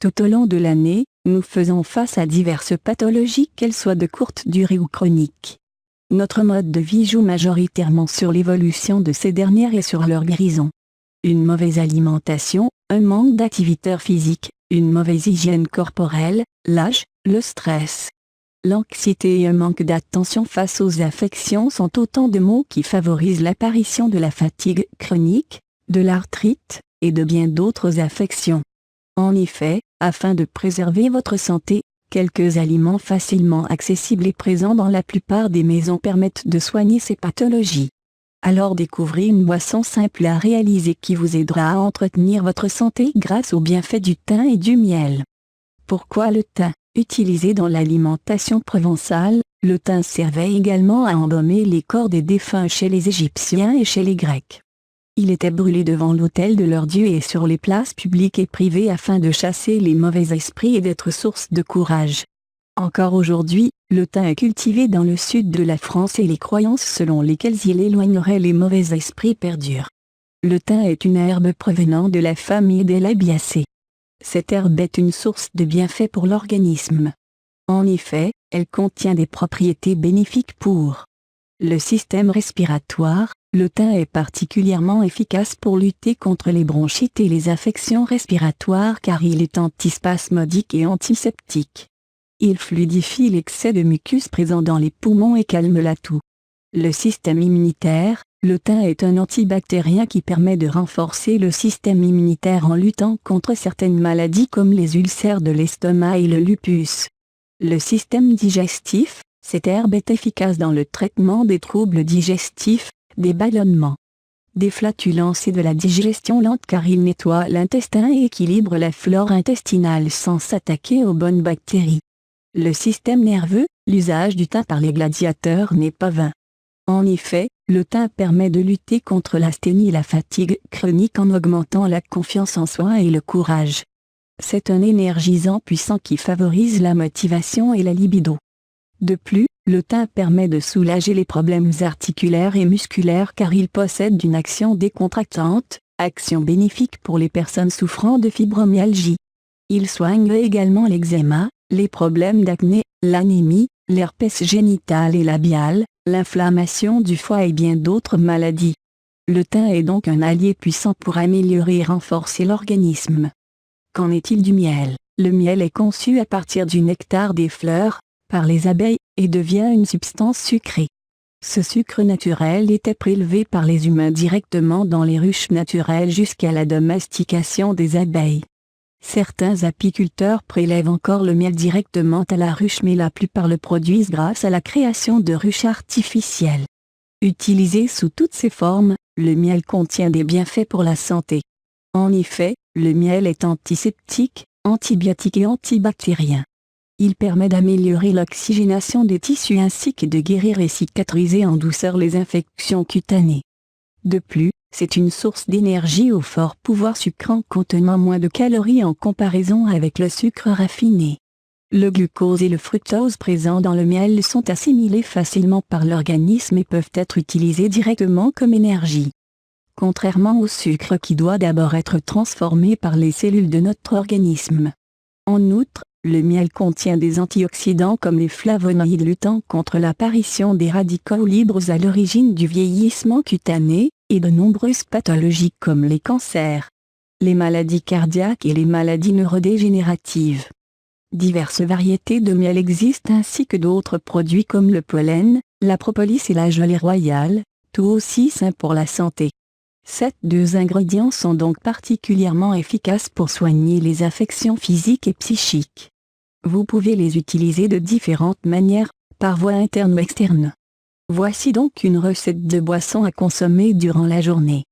Tout au long de l'année, nous faisons face à diverses pathologies, qu'elles soient de courte durée ou chroniques. Notre mode de vie joue majoritairement sur l'évolution de ces dernières et sur leur guérison. Une mauvaise alimentation, un manque d'activité physique, une mauvaise hygiène corporelle, l'âge, le stress, l'anxiété et un manque d'attention face aux affections sont autant de maux qui favorisent l'apparition de la fatigue chronique, de l'arthrite, et de bien d'autres affections. En effet, afin de préserver votre santé, quelques aliments facilement accessibles et présents dans la plupart des maisons permettent de soigner ces pathologies. Alors découvrez une boisson simple à réaliser qui vous aidera à entretenir votre santé grâce aux bienfaits du thym et du miel. Pourquoi le thym? Utilisé dans l'alimentation provençale, le thym servait également à embaumer les corps des défunts chez les Égyptiens et chez les Grecs. Il était brûlé devant l'autel de leur dieu et sur les places publiques et privées afin de chasser les mauvais esprits et d'être source de courage. Encore aujourd'hui, le thym est cultivé dans le sud de la France et les croyances selon lesquelles il éloignerait les mauvais esprits perdurent. Le thym est une herbe provenant de la famille des Labiacées. Cette herbe est une source de bienfaits pour l'organisme. En effet, elle contient des propriétés bénéfiques pour le système respiratoire. Le thym est particulièrement efficace pour lutter contre les bronchites et les affections respiratoires car il est antispasmodique et antiseptique. Il fluidifie l'excès de mucus présent dans les poumons et calme la toux. Le système immunitaire, le thym est un antibactérien qui permet de renforcer le système immunitaire en luttant contre certaines maladies comme les ulcères de l'estomac et le lupus. Le système digestif, cette herbe est efficace dans le traitement des troubles digestifs, des ballonnements, des flatulences et de la digestion lente car il nettoie l'intestin et équilibre la flore intestinale sans s'attaquer aux bonnes bactéries. Le système nerveux, l'usage du thym par les gladiateurs n'est pas vain. En effet, le thym permet de lutter contre l'asthénie et la fatigue chronique en augmentant la confiance en soi et le courage. C'est un énergisant puissant qui favorise la motivation et la libido. De plus, le thym permet de soulager les problèmes articulaires et musculaires car il possède une action décontractante, action bénéfique pour les personnes souffrant de fibromyalgie. Il soigne également l'eczéma, les problèmes d'acné, l'anémie, l'herpès génital et labial, l'inflammation du foie et bien d'autres maladies. Le thym est donc un allié puissant pour améliorer et renforcer l'organisme. Qu'en est-il du miel? Le miel est conçu à partir du nectar des fleurs, par les abeilles, et devient une substance sucrée. Ce sucre naturel était prélevé par les humains directement dans les ruches naturelles jusqu'à la domestication des abeilles. Certains apiculteurs prélèvent encore le miel directement à la ruche mais la plupart le produisent grâce à la création de ruches artificielles. Utilisé sous toutes ses formes, le miel contient des bienfaits pour la santé. En effet, le miel est antiseptique, antibiotique et antibactérien. Il permet d'améliorer l'oxygénation des tissus ainsi que de guérir et cicatriser en douceur les infections cutanées. De plus, c'est une source d'énergie au fort pouvoir sucrant contenant moins de calories en comparaison avec le sucre raffiné. Le glucose et le fructose présents dans le miel sont assimilés facilement par l'organisme et peuvent être utilisés directement comme énergie. Contrairement au sucre qui doit d'abord être transformé par les cellules de notre organisme. En outre, le miel contient des antioxydants comme les flavonoïdes luttant contre l'apparition des radicaux libres à l'origine du vieillissement cutané, et de nombreuses pathologies comme les cancers, les maladies cardiaques et les maladies neurodégénératives. Diverses variétés de miel existent ainsi que d'autres produits comme le pollen, la propolis et la gelée royale, tout aussi sains pour la santé. Ces deux ingrédients sont donc particulièrement efficaces pour soigner les affections physiques et psychiques. Vous pouvez les utiliser de différentes manières, par voie interne ou externe. Voici donc une recette de boisson à consommer durant la journée.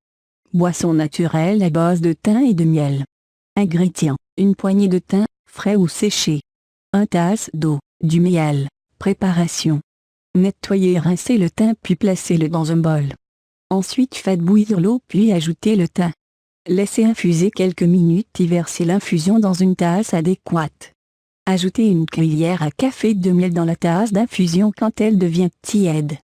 Boisson naturelle à base de thym et de miel. Ingrédients: une poignée de thym, frais ou séché. 1 tasse d'eau, du miel. Préparation: nettoyez et rincez le thym puis placez-le dans un bol. Ensuite faites bouillir l'eau puis ajoutez le thym. Laissez infuser quelques minutes et versez l'infusion dans une tasse adéquate. Ajoutez une cuillère à café de miel dans la tasse d'infusion quand elle devient tiède.